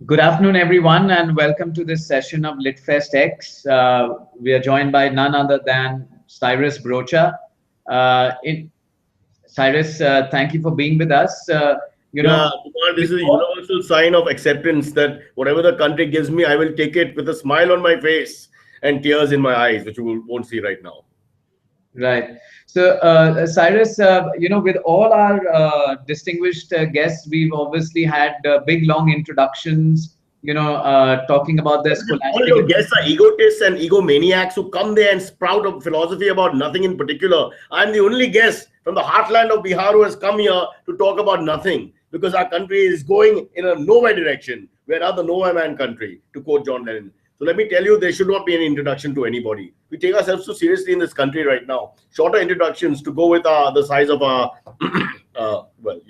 Good afternoon, everyone, and welcome to this session of LitFestx. We are joined by none other than Cyrus Broacha. Cyrus, thank you for being with us. Yeah, Kumar, this is a Before, universal sign of acceptance that whatever the country gives me, I will take it with a smile on my face and tears in my eyes, which you won't see right now. right. So, Cyrus, with all our distinguished guests, we've obviously had big, long introductions, talking about their All scholastic your guests are achievements. egotists and egomaniacs who come there and sprout a philosophy about nothing in particular. I'm the only guest from the heartland of Bihar who has come here to talk about nothing because our country is going in a nowhere direction. We're now the nowhere man country, to quote John Lennon. So let me tell you, there should not be any introduction to anybody. We take ourselves too seriously in this country right now. Shorter introductions to go with the size of our, well.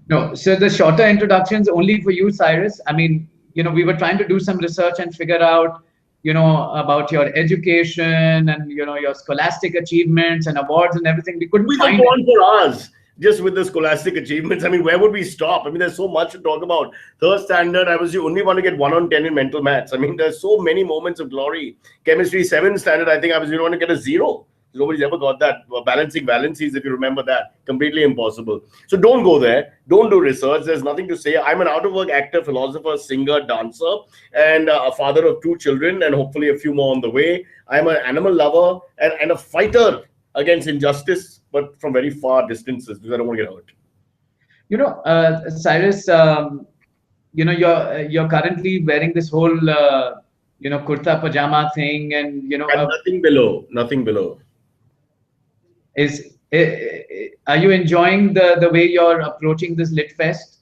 No, so the shorter introductions only for you, Cyrus. I mean, we were trying to do some research and figure out, about your education and, your scholastic achievements and awards and everything. We couldn't We could find go it. on for hours just with the scholastic achievements. I mean, where would we stop? I mean, there's so much to talk about. Third standard, I was the only one to get 1 on 10 in mental maths. I mean, there's so many moments of glory. Chemistry, 7th standard, I think I was the only one to get a 0. Nobody's ever got that. Balancing valencies, if you remember that, completely impossible. So don't go there. Don't do research. There's nothing to say. I'm an out-of-work actor, philosopher, singer, dancer, and a father of 2 children, and hopefully a few more on the way. I'm an animal lover and a fighter against injustice, but from very far distances because I don't want to get hurt. Cyrus, you're currently wearing this whole, kurta pajama thing, and And nothing below, nothing below. are you enjoying the way you're approaching this Lit Fest?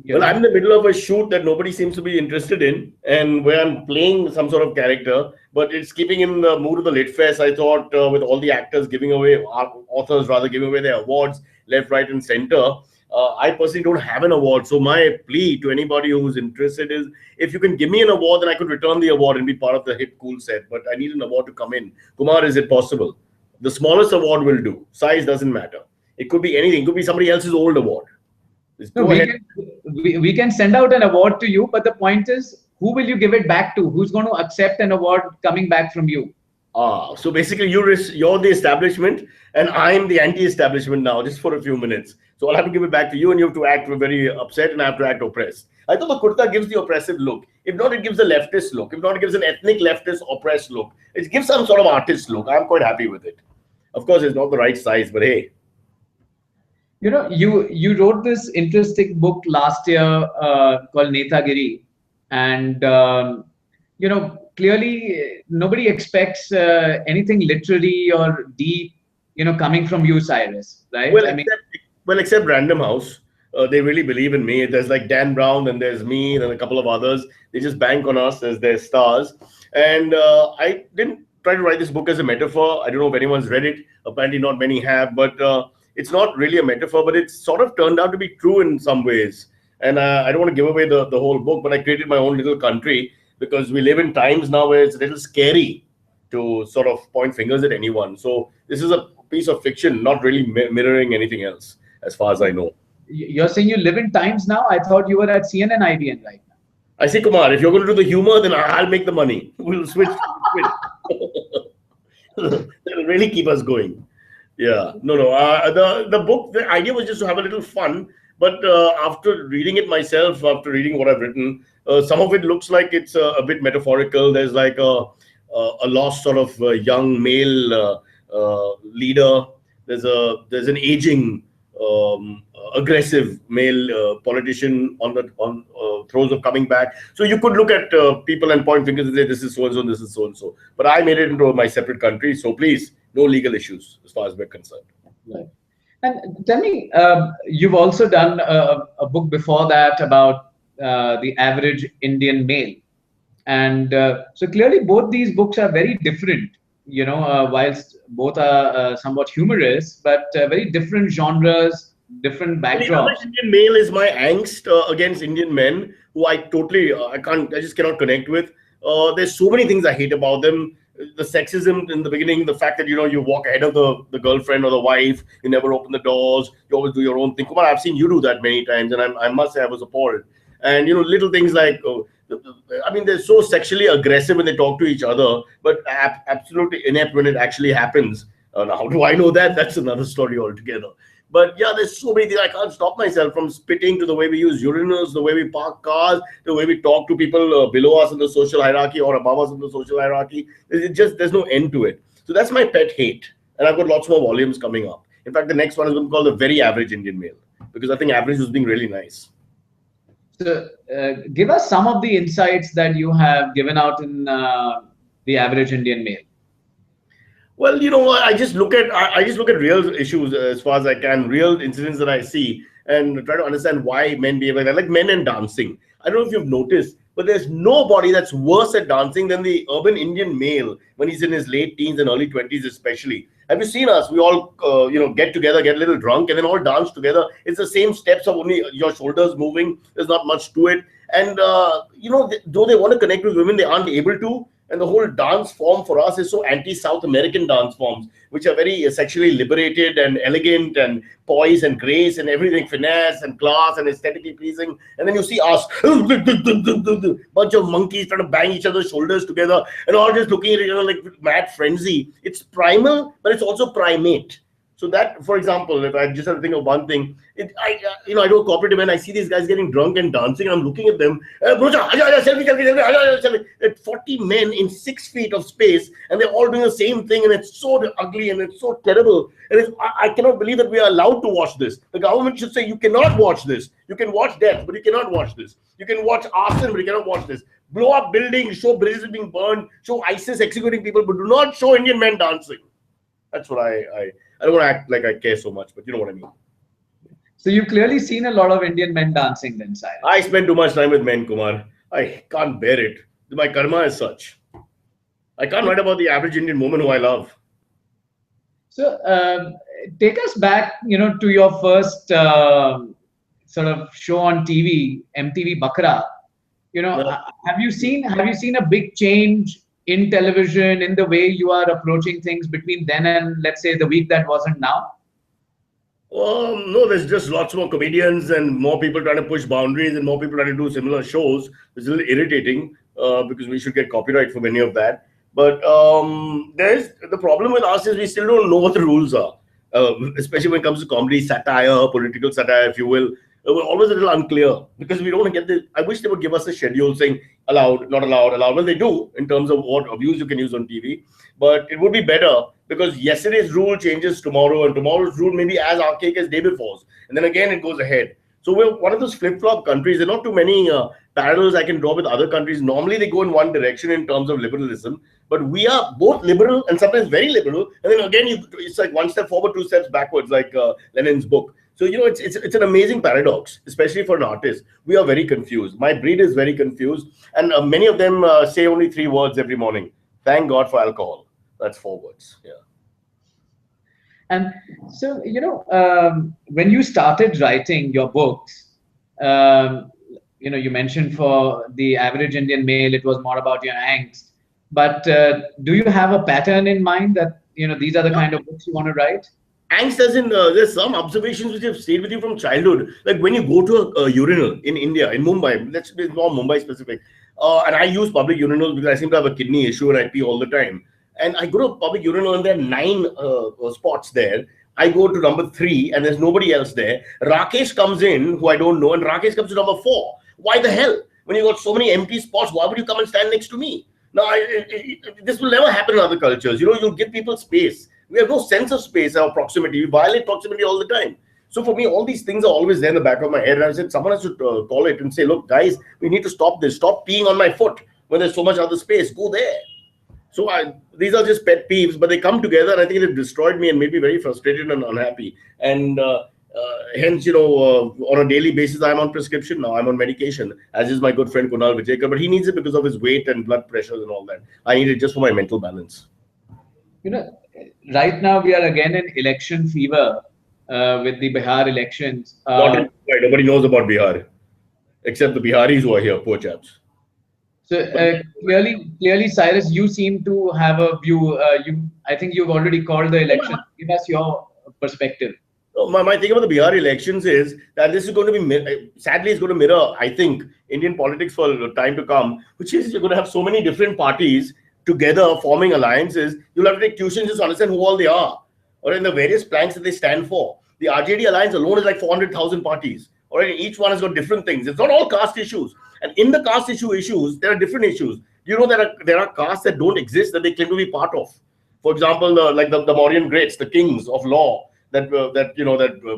Well, I'm in the middle of a shoot that nobody seems to be interested in, and where I'm playing some sort of character, but it's keeping in the mood of the Lit Fest. I thought with all the actors giving away, authors rather giving away their awards left, right, and center. I personally don't have an award. So my plea to anybody who's interested is, if you can give me an award, then I could return the award and be part of the hip cool set. But I need an award to come in. Kumar, is it possible? The smallest award will do. Size doesn't matter. It could be anything. It could be somebody else's old award. Just No, go ahead. we can send out an award to you, but the point is, who will you give it back to? Who's going to accept an award coming back from you? So basically, you're the establishment, and I'm the anti-establishment now, just for a few minutes. So I'll have to give it back to you, and you have to act very upset, and I have to act oppressed. I thought the kurta gives the oppressive look. If not, it gives a leftist look. If not, it gives an ethnic leftist oppressed look. It gives some sort of artist look. I'm quite happy with it. Of course, it's not the right size, but hey. You wrote this interesting book last year called Netagiri, and clearly nobody expects anything literary or deep, coming from you, Cyrus, right? Well, I mean, except Random House. They really believe in me. There's like Dan Brown, and there's me, and a couple of others. They just bank on us as their stars. And I didn't try to write this book as a metaphor. I don't know if anyone's read it. Apparently, not many have. But it's not really a metaphor, but it's sort of turned out to be true in some ways. And I don't want to give away the whole book, but I created my own little country because we live in times now where it's a little scary to sort of point fingers at anyone. So this is a piece of fiction, not really mirroring anything else, as far as I know. you're saying you live in times now. I thought you were at CNN IBN right now. I say, Kumar, if you're going to do the humor, then I'll make the money. We'll switch. That'll really keep us going. Yeah, no. The book, the idea was just to have a little fun. But after reading it myself, after reading what I've written, some of it looks like it's a bit metaphorical. There's like a lost sort of young male leader. There's an aging, aggressive male politician on the throes of coming back. So you could look at people and point fingers and say this is so and so, and this is so and so. But I made it into my separate country, so please, no legal issues as far as we're concerned. Right. And tell me, you've also done a book before that about the average Indian male. And so clearly both these books are very different, whilst both are somewhat humorous, but very different genres, different The average backdrops. Indian male is my angst against Indian men, who I totally, I just cannot connect with. There's so many things I hate about them. The sexism in the beginning, the fact that you walk ahead of the girlfriend or the wife, you never open the doors, you always do your own thing. Kumar, I've seen you do that many times, and I must say I was appalled. And little things like, I mean, they're so sexually aggressive when they talk to each other, but absolutely inept when it actually happens. Now, how do I know that? That's another story altogether. But yeah, there's so many things. I can't stop myself from spitting, to the way we use urinals, the way we park cars, the way we talk to people below us in the social hierarchy or above us in the social hierarchy. There's no end to it. So that's my pet hate. And I've got lots more volumes coming up. In fact, the next one is going to be called The Very Average Indian Male, because I think average was being really nice. So, give us some of the insights that you have given out in The Average Indian Male. Well, I just look at real issues as far as I can, real incidents that I see, and try to understand why men behave like that. Like men and dancing. I don't know if you've noticed, but there's nobody that's worse at dancing than the urban Indian male when he's in his late teens and early 20s, especially. Have you seen us? We all, get together, get a little drunk, and then all dance together. It's the same steps of only your shoulders moving. There's not much to it. And, though they want to connect with women, they aren't able to. And the whole dance form for us is so anti-South American dance forms, which are very sexually liberated and elegant and poise and grace and everything, finesse and class and aesthetically pleasing. And then you see us, bunch of monkeys trying to bang each other's shoulders together and all just looking at each other like mad frenzy. It's primal, but it's also primate. So that, for example, if I just have to think of one thing, I do a corporate event, I see these guys getting drunk and dancing, and I'm looking at them, Broacha, selfie, 40 men in 6 feet of space, and they're all doing the same thing, and it's so ugly and it's so terrible. And I cannot believe that we are allowed to watch this. The government should say, you cannot watch this. You can watch death, but you cannot watch this. You can watch arson, but you cannot watch this. Blow up buildings, show bridges being burned, show ISIS executing people, but do not show Indian men dancing. That's what I don't want to act like I care so much, but you know what I mean. So you've clearly seen a lot of Indian men dancing then, Cyrus. I spend too much time with men, Kumar. I can't bear it. My karma is such. I can't write about the average Indian woman who I love. So take us back, to your first sort of show on TV, MTV Bakra. Have you seen a big change in television, in the way you are approaching things between then and, let's say, the week that wasn't now? No, there's just lots more comedians and more people trying to push boundaries and more people trying to do similar shows. It's a little irritating because we should get copyright for many of that. But there's the problem with us is we still don't know what the rules are, especially when it comes to comedy, satire, political satire, if you will. We're always a little unclear because we don't get the. I wish they would give us a schedule saying allowed, not allowed, allowed. Well, they do in terms of what abuse you can use on TV, but it would be better because yesterday's rule changes tomorrow, and tomorrow's rule may be as archaic as day before's, and then again it goes ahead. So we're one of those flip-flop countries. There are not too many parallels I can draw with other countries. Normally they go in one direction in terms of liberalism, but we are both liberal and sometimes very liberal, and then again it's like one step forward, two steps backwards, like Lenin's book. So, it's an amazing paradox, especially for an artist. We are very confused. My breed is very confused. And many of them say only 3 words every morning. Thank God for alcohol. That's 4 words. Yeah. And so, when you started writing your books, you mentioned for The Average Indian Male, it was more about your angst. But do you have a pattern in mind that, these are the kind of books you want to write? Angst as in, there's some observations which have stayed with you from childhood. Like when you go to a urinal in India, in Mumbai, let's be more Mumbai specific. And I use public urinals because I seem to have a kidney issue and I pee all the time. And I go to a public urinal and there are 9 spots there. I go to number 3 and there's nobody else there. Rakesh comes in, who I don't know, and Rakesh comes to number 4. Why the hell? When you got so many empty spots, why would you come and stand next to me? Now, this will never happen in other cultures. You'll give people space. We have no sense of space or proximity. We violate proximity all the time. So for me, all these things are always there in the back of my head. And I said, someone has to call it and say, look, guys, we need to stop this. Stop peeing on my foot when there's so much other space. Go there. So these are just pet peeves, but they come together. And I think they've destroyed me and made me very frustrated and unhappy. And hence, on a daily basis, I'm on prescription now. I'm on medication, as is my good friend Kunal Vijayakar. But he needs it because of his weight and blood pressures and all that. I need it just for my mental balance. Right now we are again in election fever with the Bihar elections. Nobody knows about Bihar, except the Biharis who are here, poor chaps. So clearly, Cyrus, you seem to have a view. I think you've already called the election. Give us your perspective. My thing about the Bihar elections is that this is going to be, sadly, it's going to mirror, I think, Indian politics for time to come, which is you're going to have so many different parties together forming alliances. You'll have to take tuition just to understand who all they are, or in the various planks that they stand for. The RJD alliance alone is like 400,000 parties. All right, each one has got different things. It's not all caste issues, and in the caste issues, there are different issues. You know, there are castes that don't exist that they claim to be part of. For example, the Mauryan greats, the kings of law that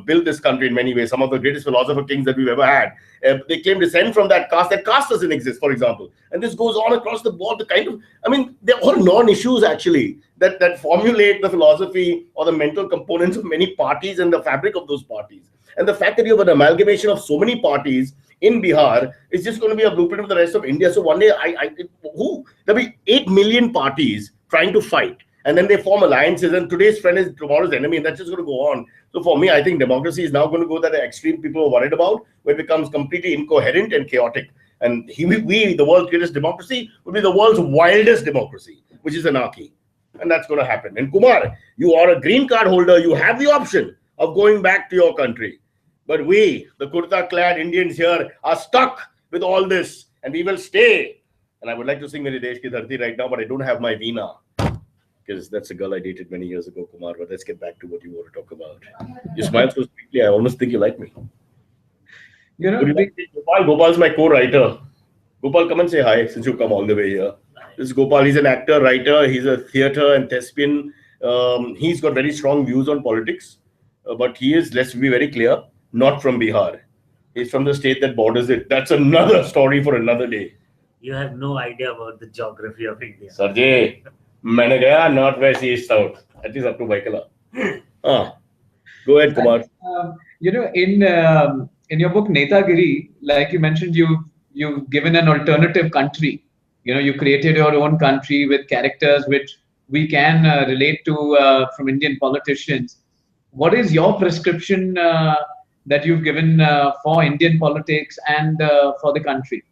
built this country in many ways. Some of the greatest philosopher kings that we've ever had, they claim descent from that caste. That caste doesn't exist, for example, and this goes on across the board. They're all non-issues actually that formulate the philosophy or the mental components of many parties and the fabric of those parties. And the fact that you have an amalgamation of so many parties in Bihar is just going to be a blueprint of the rest of India. So one day, there'll be 8 million parties trying to fight. And then they form alliances, and today's friend is tomorrow's enemy, and that's just going to go on. So for me, I think democracy is now going to go that extreme people are worried about, where it becomes completely incoherent and chaotic. And the world's greatest democracy, will be the world's wildest democracy, which is anarchy. And that's going to happen. And Kumar, you are a green card holder. You have the option of going back to your country. But we, the kurta-clad Indians here, are stuck with all this, and we will stay. And I would like to sing Mere Desh Ki Dharti right now, but I don't have my veena, because that's a girl I dated many years ago, Kumar. But let's get back to what you want to talk about. You smile so sweetly, I almost think you like me. You know, Gopal's my co-writer. Gopal, come and say hi since you come all the way here. This is Gopal. He's an actor, writer. He's a theatre and thespian. He's got very strong views on politics. But he is, let's be very clear, not from Bihar. He's from the state that borders it. That's another story for another day. You have no idea about the geography of India. Sarje, मैंने गया north, west, east, south. At least up to Baikala. Go ahead, Kumar. In your book Netagiri, like you mentioned, you've given an alternative country. You created your own country with characters which we can relate to from Indian politicians. What is your prescription that you've given for Indian politics and for the country?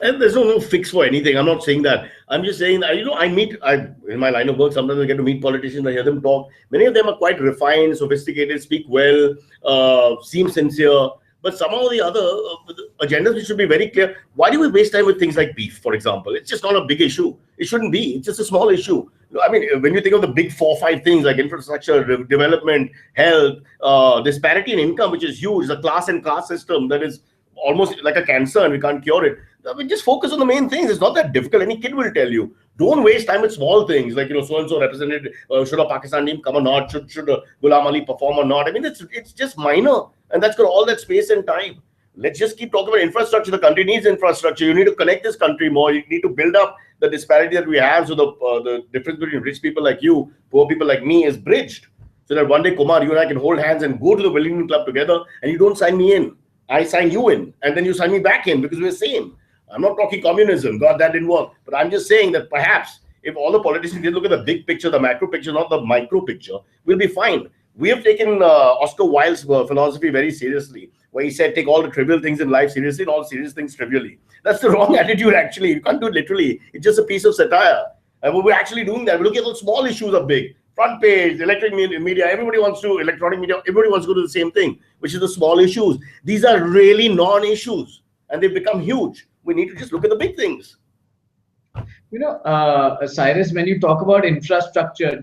And there's no fix for anything. I'm not saying that. I'm just saying that, in my line of work, sometimes I get to meet politicians, I hear them talk. Many of them are quite refined, sophisticated, speak well, seem sincere. But somehow or the other, agendas which should be very clear. Why do we waste time with things like beef, for example? It's just not a big issue. It shouldn't be. It's just a small issue. I mean, when you think of the big 4 or 5 things like infrastructure, development, health, disparity in income, which is huge, the class and caste system that is almost like a cancer and we can't cure it. I mean, just focus on the main things. It's not that difficult. Any kid will tell you. Don't waste time with small things like, so-and-so represented, should a Pakistan team come or not? Should Ghulam Ali perform or not? I mean, it's just minor. And that's got all that space and time. Let's just keep talking about infrastructure. The country needs infrastructure. You need to connect this country more. You need to build up the disparity that we have. So the difference between rich people like you, poor people like me is bridged. So that one day, Kumar, you and I can hold hands and go to the Wellington Club together, and you don't sign me in. I sign you in, and then you sign me back in because we're same. I'm not talking communism. God, that didn't work. But I'm just saying that perhaps if all the politicians did look at the big picture, the macro picture, not the micro picture, we'll be fine. We have taken Oscar Wilde's philosophy very seriously, where he said, take all the trivial things in life seriously and all serious things trivially. That's the wrong attitude, actually. You can't do it literally. It's just a piece of satire. And we're actually doing that. We look at the small issues are big. Front page, electronic media, everybody wants to, electronic media, everybody wants to go to the same thing, which is the small issues. These are really non-issues, and they've become huge. We need to just look at the big things. Cyrus, when you talk about infrastructure,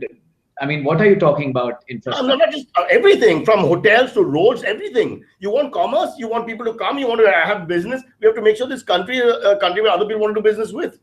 I mean, what are you talking about? Infrastructure? Not just everything, from hotels to roads, everything. You want commerce, you want people to come, you want to have business. We have to make sure this country is a country where other people want to do business with.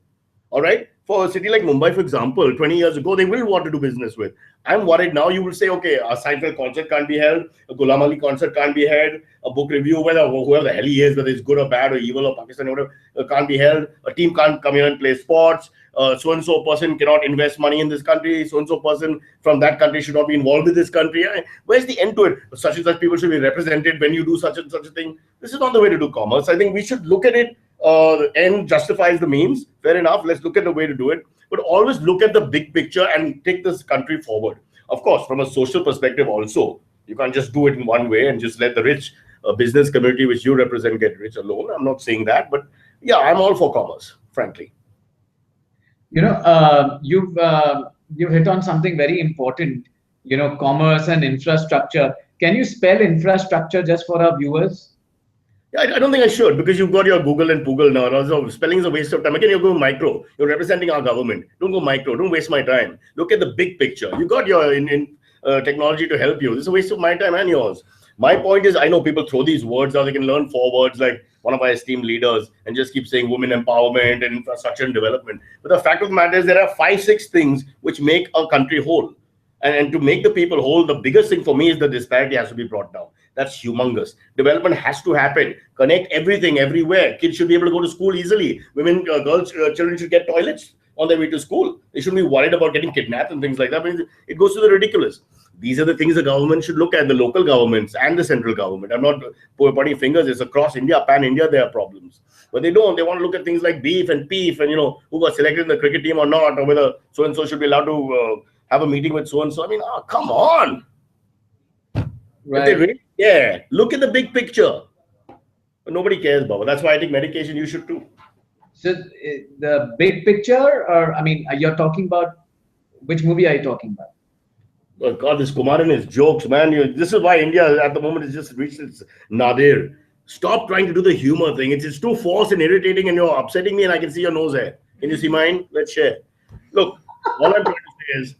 All right. For a city like Mumbai, for example, 20 years ago, they will want to do business with. I'm worried now. You will say, okay, a Seinfeld concert can't be held, a Ghulam Ali concert can't be held, a book review, whoever the hell he is, whether it's good or bad or evil or Pakistan or whatever, can't be held. A team can't come here and play sports. So-and-so person cannot invest money in this country. So-and-so person from that country should not be involved with this country. Where's the end to it? Such and such people should be represented when you do such and such a thing. This is not the way to do commerce. I think we should look at it. The end justifies the means. Fair enough. Let's look at the way to do it. But always look at the big picture and take this country forward. Of course, from a social perspective also, you can't just do it in one way and just let the rich business community which you represent get rich alone. I'm not saying that, but yeah, I'm all for commerce, frankly. You've hit on something very important, commerce and infrastructure. can you spell infrastructure just for our viewers? Yeah, I don't think I should, because you've got your Google and Google now. And also, spelling is a waste of time. Again, you go micro. You're representing our government. Don't go micro. Don't waste my time. Look at the big picture. You got your technology to help you. This is a waste of my time and yours. My point is, I know people throw these words out. They can learn 4 words like one of our esteemed leaders and just keep saying women empowerment and infrastructure and development. But the fact of the matter is, there are 5, 6 things which make a country whole. And to make the people whole, the biggest thing for me is the disparity has to be brought down. That's humongous. Development has to happen. Connect everything everywhere. Kids should be able to go to school easily. Women, girls, children should get toilets on their way to school. They shouldn't be worried about getting kidnapped and things like that. I mean, it goes to the ridiculous. These are the things the government should look at, the local governments and the central government. I'm not pointing fingers. It's across India, pan-India, there are problems. But they don't. They want to look at things like beef and peef and, who got selected in the cricket team or not, or whether so-and-so should be allowed to have a meeting with so-and-so. I mean, come on. Right. If they really care, look at the big picture. But nobody cares, Baba. That's why I take medication. You should too. So the big picture, or I mean, you're talking about, which movie are you talking about? Oh God, this Kumar and his jokes, man. This is why India at the moment is just reached its nadir. Stop trying to do the humor thing. It's too false and irritating, and you're upsetting me, and I can see your nose hair. Can you see mine? Let's share. Look, all I'm trying to say is,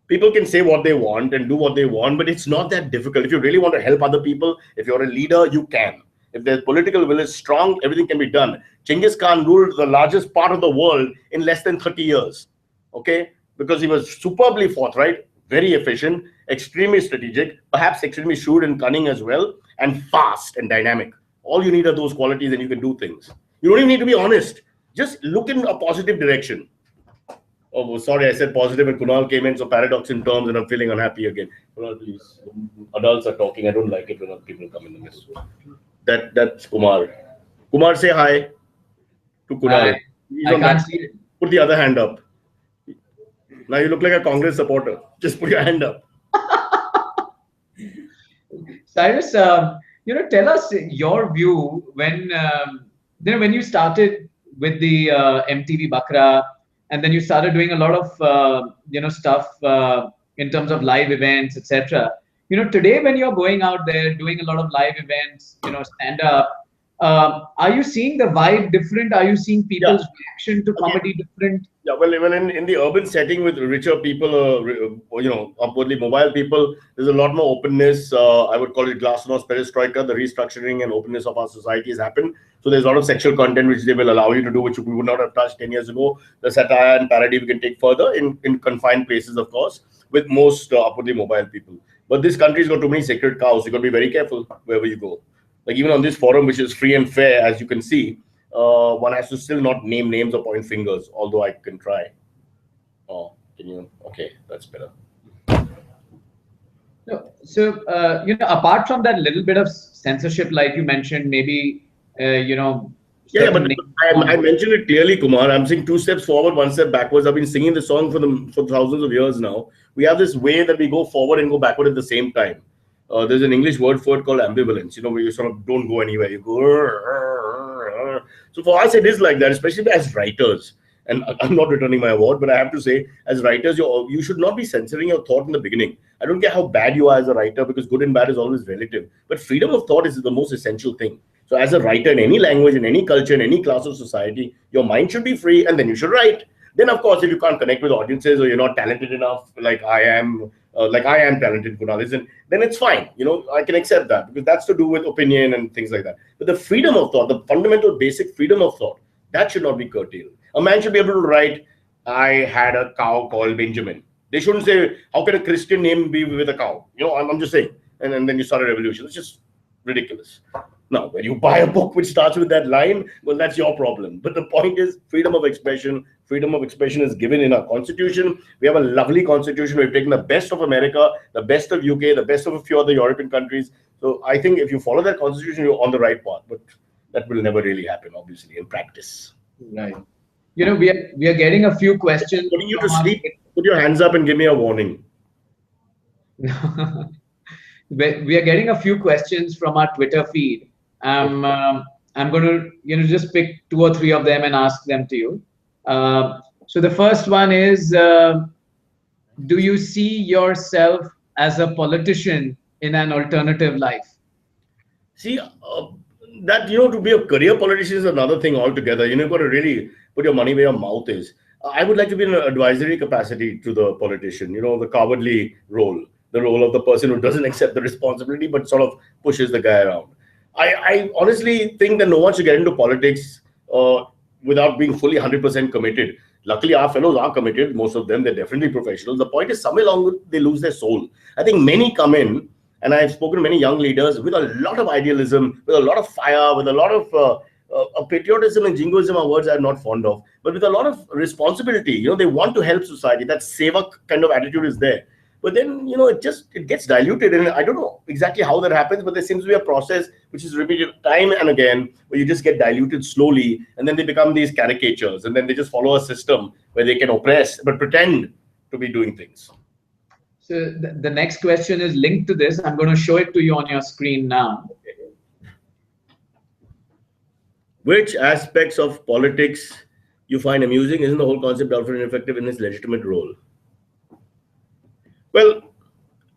people can say what they want and do what they want, but it's not that difficult. If you really want to help other people, if you're a leader, you can. If the political will is strong, everything can be done. Genghis Khan ruled the largest part of the world in less than 30 years. Okay? Because he was superbly forthright, very efficient, extremely strategic, perhaps extremely shrewd and cunning as well, and fast and dynamic. All you need are those qualities and you can do things. You don't even need to be honest. Just look in a positive direction. Oh, sorry, I said positive and Kunal came in, so paradox in terms, and I'm feeling unhappy again. Kunal, please. Adults are talking. I don't like it when people come in the middle. That's Kumar. Kumar, say hi to Kunal. I can't see it. Put the other hand up. Now you look like a Congress supporter. Just put your hand up. Cyrus, tell us your view when when you started with the MTV Bakra, and then you started doing a lot of stuff in terms of live events, etc. Today when you're going out there doing a lot of live events, stand up, are you seeing the vibe different? Are you seeing people's reaction to comedy different? Yeah, well, in the urban setting with richer people, upwardly mobile people, there's a lot more openness. I would call it glasnost, perestroika. The restructuring and openness of our society has happened. So there's a lot of sexual content which they will allow you to do, which we would not have touched 10 years ago. The satire and parody we can take further in confined places, of course, with most upwardly mobile people. But this country's got too many sacred cows. You've got to be very careful wherever you go. Like even on this forum, which is free and fair, as you can see, one has to still not name names or point fingers, although I can try. Oh, can you? Okay, that's better. So, apart from that little bit of censorship, like you mentioned, maybe, Yeah, but I mentioned it clearly, Kumar. I'm saying 2 steps forward, 1 step backwards. I've been singing the song for thousands of years now. We have this way that we go forward and go backward at the same time. There's an English word for it called ambivalence, where you sort of don't go anywhere. You go. So for us, it is like that, especially as writers. And I'm not returning my award, but I have to say, as writers, you should not be censoring your thought in the beginning. I don't care how bad you are as a writer, because good and bad is always relative. But freedom of thought is the most essential thing. So as a writer in any language, in any culture, in any class of society, your mind should be free, and then you should write. Then, of course, if you can't connect with audiences or you're not talented enough, like I am talented, Kunal isn't, then it's fine. I can accept that, because that's to do with opinion and things like that. But the freedom of thought, the fundamental basic freedom of thought, that should not be curtailed. A man should be able to write, I had a cow called Benjamin. They shouldn't say, how can a Christian name be with a cow? I'm just saying. And then you start a revolution. It's just ridiculous. Now, when you buy a book which starts with that line, well, that's your problem. But the point is, freedom of expression. Freedom of expression is given in our constitution. We have a lovely constitution. We've taken the best of America, the best of UK, the best of a few other European countries. So I think if you follow that constitution, you're on the right path. But that will never really happen, obviously, in practice. Right. We are getting a few questions. Putting you to sleep, put your hands up and give me a warning. We are getting a few questions from our Twitter feed. I'm going to just pick 2 or 3 of them and ask them to you. So the first one is, do you see yourself as a politician in an alternative life? See, that, to be a career politician is another thing altogether. You've got to really put your money where your mouth is. I would like to be in an advisory capacity to the politician, the cowardly role, the role of the person who doesn't accept the responsibility but sort of pushes the guy around. I honestly think that no one should get into politics without being fully 100% committed. Luckily, our fellows are committed. Most of them, they're definitely professionals. The point is, somewhere along they lose their soul. I think many come in, and I've spoken to many young leaders with a lot of idealism, with a lot of fire, with a lot of patriotism and jingoism are words I'm not fond of, but with a lot of responsibility. They want to help society. That seva kind of attitude is there. But then, it gets diluted. And I don't know exactly how that happens, but there seems to be a process which is repeated time and again, where you just get diluted slowly, and then they become these caricatures, and then they just follow a system where they can oppress, but pretend to be doing things. So the next question is linked to this. I'm going to show it to you on your screen now. Which aspects of politics you find amusing? Isn't the whole concept doubtful and ineffective in its legitimate role? Well,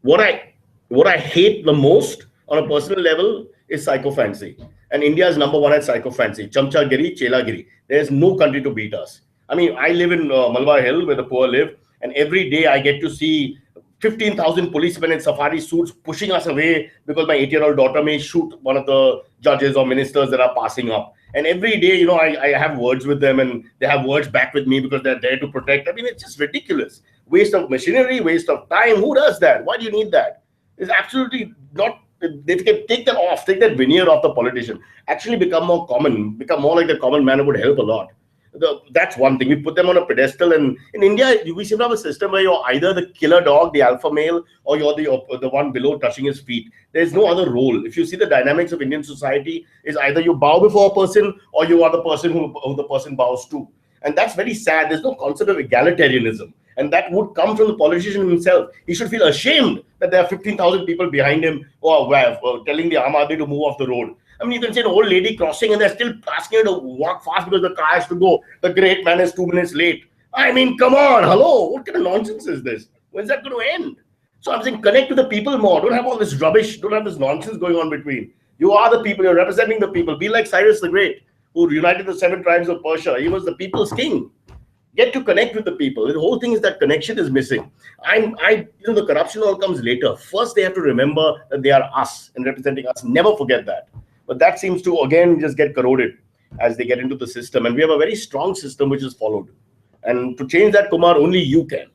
what I hate the most on a personal level is psychophancy. And India is #1 at psychophancy. Chamchagiri, Chelagiri. There's no country to beat us. I mean, I live in Malwa Hill, where the poor live, and every day I get to see 15,000 policemen in safari suits pushing us away because my 8-year-old daughter may shoot one of the judges or ministers that are passing up. And every day, I have words with them, and they have words back with me because they're there to protect. I mean, it's just ridiculous. Waste of machinery, waste of time. Who does that? Why do you need that? It's absolutely not. They can take that off, take that veneer off the politician. Actually become more common, become more like the common man would help a lot. That's one thing. We put them on a pedestal, and in India, we seem to have a system where you're either the killer dog, the alpha male, or you're the one below touching his feet. There's no other role. If you see the dynamics of Indian society, is either you bow before a person, or you are the person who the person bows to. And that's very sad. There's no concept of egalitarianism. And that would come from the politician himself. He should feel ashamed that there are 15,000 people behind him who are telling the Aam Aadmi to move off the road. I mean, you can see an old lady crossing and they're still asking her to walk fast because the car has to go. The great man is 2 minutes late. I mean, come on, hello. What kind of nonsense is this? When's that going to end? So I'm saying connect to the people more. Don't have all this rubbish. Don't have this nonsense going on between. You are the people. You're representing the people. Be like Cyrus the Great, who united the 7 tribes of Persia. He was the people's king. Get to connect with the people. The whole thing is that connection is missing. The corruption all comes later. First, they have to remember that they are us and representing us. Never forget that. But that seems to, again, just get corroded as they get into the system. And we have a very strong system which is followed. And to change that, Kumar, only you can.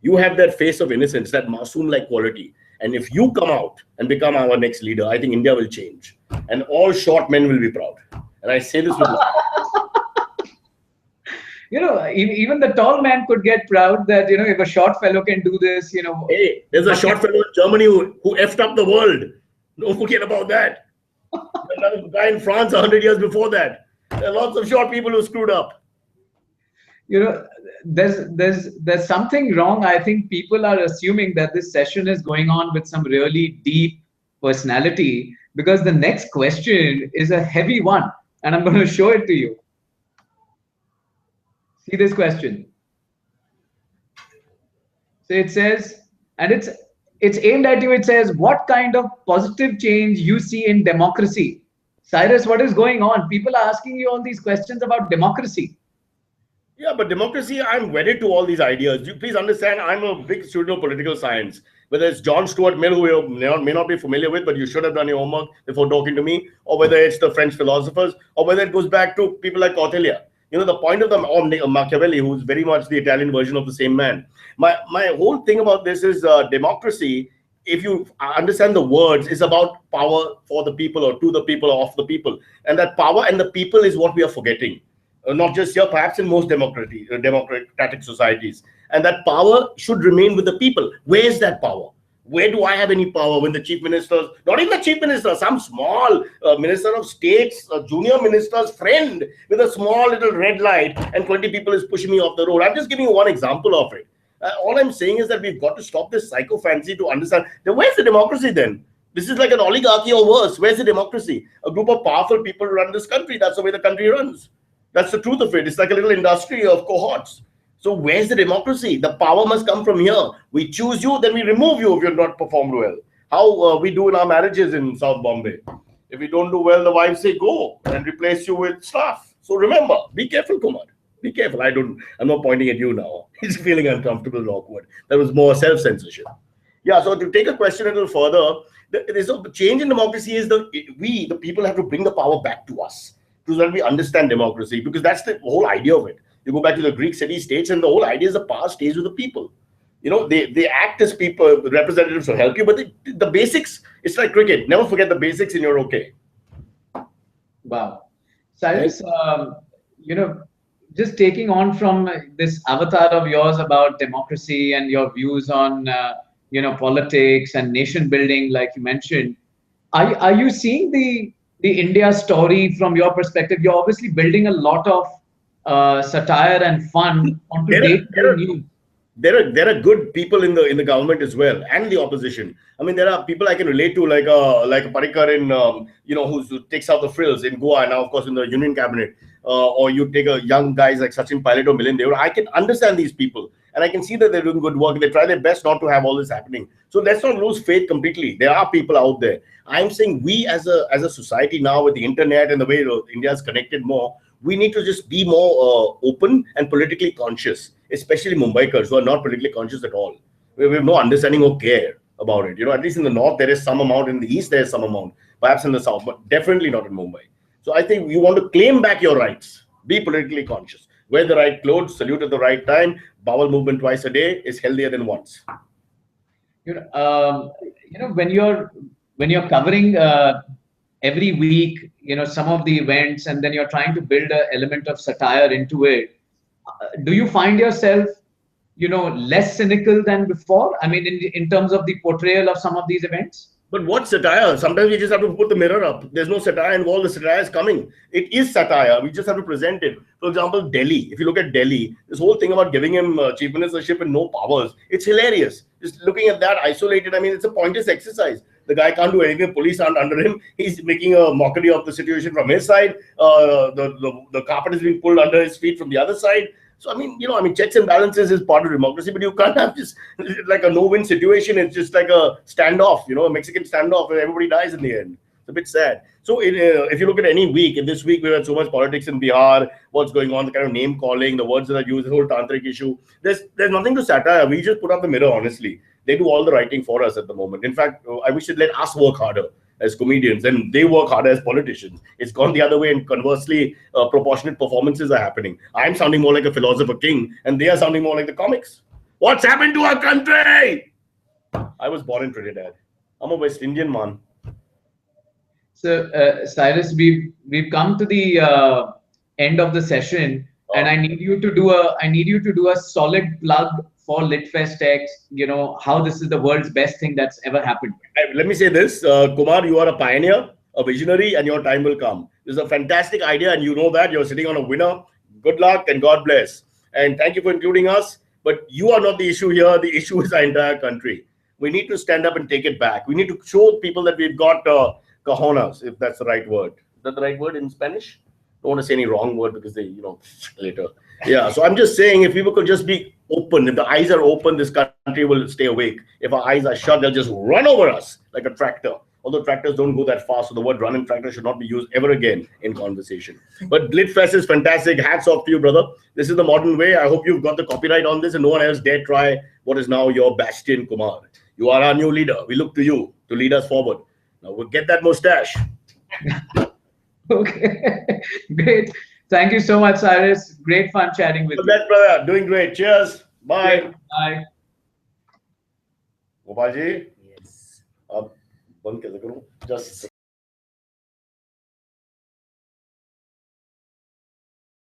You have that face of innocence, that masoom-like quality. And if you come out and become our next leader, I think India will change. And all short men will be proud. And I say this with even the tall man could get proud that, if a short fellow can do this, Hey, there's a short fellow in Germany who effed up the world. Don't forget about that. Another guy in France 100 years before that. There are lots of short people who screwed up. There's something wrong. I think people are assuming that this session is going on with some really deep personality, because the next question is a heavy one, and I'm going to show it to you. See this question. So it says, and it's aimed at you. It says, what kind of positive change you see in democracy? Cyrus, what is going on? People are asking you all these questions about democracy. Yeah, but democracy, I'm wedded to all these ideas. You please understand, I'm a big student of political science. Whether it's John Stuart Mill, who you may not be familiar with, but you should have done your homework before talking to me, or whether it's the French philosophers, or whether it goes back to people like Kautilya. The point of them, or Machiavelli, who's very much the Italian version of the same man. My whole thing about this is democracy, if you understand the words, is about power for the people, or to the people, or of the people. And that power and the people is what we are forgetting. Not just here, perhaps in most democratic societies. And that power should remain with the people. Where is that power? Where do I have any power when the chief minister, not even the chief minister, some small minister of states, a junior minister's friend with a small little red light and 20 people is pushing me off the road? I'm just giving you one example of it. All I'm saying is that we've got to stop this psychophancy to understand. Then where's the democracy then? This is like an oligarchy or worse. Where's the democracy? A group of powerful people run this country. That's the way the country runs. That's the truth of it. It's like a little industry of cohorts. So where's the democracy? The power must come from here. We choose you, then we remove you if you're not performed well. How we do in our marriages in South Bombay. If we don't do well, the wives say go and replace you with staff. So remember, be careful, Kumar. Be careful. I'm not pointing at you now. He's feeling uncomfortable and awkward. That was more self-censorship. Yeah, so to take a question a little further, there's a change in democracy is the people have to bring the power back to us so that we understand democracy, because that's the whole idea of it. You go back to the Greek city-states and the whole idea is the power stays with the people. You know, they act as people, representatives to help you, but the basics, it's like cricket. Never forget the basics and you're okay. Wow. Cyrus, just taking on from this avatar of yours about democracy and your views on, politics and nation building, like you mentioned, are you seeing the India story from your perspective? You're obviously building a lot of satire and fun onto day-to-day news. There are good people in the government as well, and the opposition. I mean, there are people I can relate to, like a Parikar in who takes out the frills in Goa, and now of course in the Union Cabinet, or you take a young guys like Sachin Pilot or Milind Deora. I can understand these people, and I can see that they're doing good work. They try their best not to have all this happening. So let's not lose faith completely. There are people out there. I'm saying we as a society now, with the internet and the way India is connected more, we need to just be more open and politically conscious, especially Mumbaikars who are not politically conscious at all. We have no understanding or care about it. At least in the north, there is some amount. In the east, there is some amount. Perhaps in the south, but definitely not in Mumbai. So I think you want to claim back your rights. Be politically conscious. Wear the right clothes, salute at the right time. Bowel movement twice a day is healthier than once. When you're covering every week, some of the events, and then you're trying to build an element of satire into it. Do you find yourself, less cynical than before? I mean, in terms of the portrayal of some of these events? But what satire? Sometimes we just have to put the mirror up. There's no satire involved. The satire is coming. It is satire. We just have to present it. For example, Delhi. If you look at Delhi, this whole thing about giving him chief ministership and no powers, it's hilarious. Just looking at that isolated, I mean, it's a pointless exercise. The guy can't do anything. Police aren't under him. He's making a mockery of the situation from his side. The carpet is being pulled under his feet from the other side. So, I mean, checks and balances is part of democracy, but you can't have just like a no-win situation. It's just like a standoff, a Mexican standoff where everybody dies in the end. It's a bit sad. So if you look at any week, in this week, we had so much politics in Bihar, what's going on, the kind of name calling, the words that are used, the whole tantric issue. There's nothing to satire. We just put up the mirror, honestly. They do all the writing for us at the moment. In fact, I wish they'd let us work harder as comedians, and they work harder as politicians. It's gone the other way, and conversely, proportionate performances are happening. I'm sounding more like a philosopher king, and they are sounding more like the comics. What's happened to our country? I was born in Trinidad. I'm a West Indian man. So, Cyrus, we've come to the end of the session, and I need you to do a solid plug for LitFestx, how this is the world's best thing that's ever happened. Let me say this, Kumar, you are a pioneer, a visionary, and your time will come. This is a fantastic idea, and you know that. You're sitting on a winner. Good luck, and God bless. And thank you for including us. But you are not the issue here. The issue is our entire country. We need to stand up and take it back. We need to show people that we've got cojones, if that's the right word. Is that the right word in Spanish? Don't want to say any wrong word because they, later. Yeah, so I'm just saying, if people could just be open, if the eyes are open, this country will stay awake. If our eyes are shut, they'll just run over us like a tractor. Although tractors don't go that fast, so the word run and tractor should not be used ever again in conversation. But LitFest is fantastic. Hats off to you, brother. This is the modern way. I hope you've got the copyright on this and no one else dare try what is now your bastion, Kumar. You are our new leader. We look to you to lead us forward. Now we'll get that mustache. Okay, great. Thank you so much, Cyrus. Great fun chatting with you. Best, brother. Doing great. Cheers. Bye. Bye. Gopal ji. Yes. Ab band kaise karu? Just